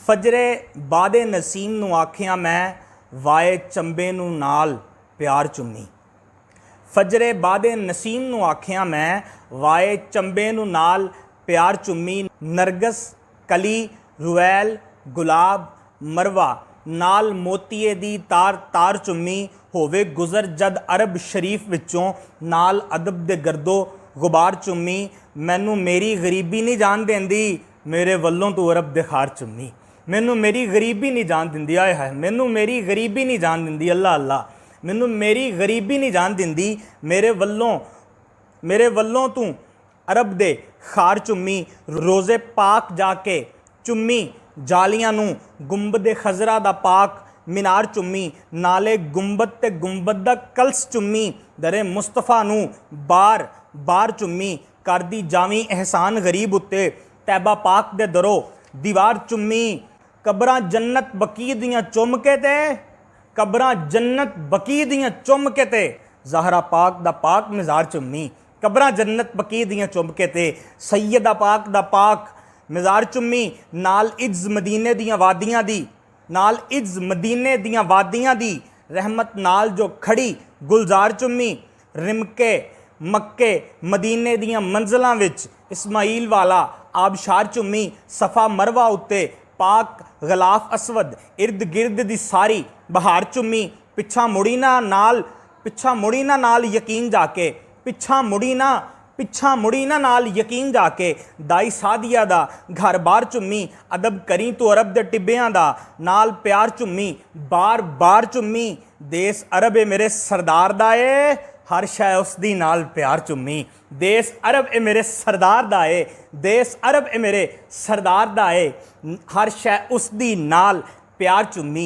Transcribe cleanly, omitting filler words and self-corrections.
फजरे बादे नसीम नूं आखिया मैं वाए चंबे नूं नाल प्यार चुम्मी। फजरे बादे नसीम नूं आखिया मैं वाए चंबे नूं नाल प्यार चुम्मी। नरगस कली रुवैल गुलाब मरवा नाल मोतीए दी तार तार चुम्मी। होवे गुजर जद अरब शरीफ विचों नाल अदब दे गर्दो गुबार चुम्मी। मैनू मेरी गरीबी नहीं जान देंदी मेरे वल्लों तू अरब दे खार चुम्मी। मैनू मेरी गरीबी नहीं जान दिंदी, आए हाय मैनू मेरी गरीबी नहीं जान दिंदी, अल्लाह अल्लाह मैनू मेरी गरीबी नहीं जान दिंदी मेरे वल्लों तू अरब दे खार चुम्मी। रोज़े पाक जाके चुम्मी जालियां नू गुंबद खजरा दा पाक मीनार चुम्मी। नाले गुंबद ते गुंबद दा कलस चुम्मी। दरे मुस्तफा नू बार बार चुम्मी। कर दी जावी एहसान गरीब उत्ते तैबा पाक दे दरो दीवार चुम्मी। कबरां जन्नत बकी दियां चुम के ते कबरां जन्नत बकी दियां चुम के ते ज़हरा पाक दा पाक मिज़ार चुम्मी। कबरां जन्नत बकी दियां चुम के ते सैयदा पाक दा पाक मिज़ार चुम्मी। नाल इज़ मदीने दियां वादियां दी नाल इज़ मदीने दियां वादियां दी रहमत नाल जो खड़ी गुलजार चुम्मी। रिमके मक्के मदीने दियां मंजिलां विच इस्माइल वाला आबशार चुम्मी। सफ़ा मरवा उत्ते पाक गलाफ असवद इर्द गिर्द दी सारी बहार चुम्मी। पिछा मुड़ी ना नाल यकीन जाके पिछा मुड़ी ना नाल यकीन जाके दाई सादिया दा घर बार चुम्मी। अदब करी तो अरब दे टिब्बियां दा नाल प्यार चुम्मी बार बार चुम्मी। देश अरब ए मेरे सरदार दा ए हर शै उसदी नाल प्यार चुम्मी। देश अरब ए मेरे सरदार दा ए देश अरब ए मेरे सरदार दा ए हर शै उसदी नाल प्यार चुम्मी।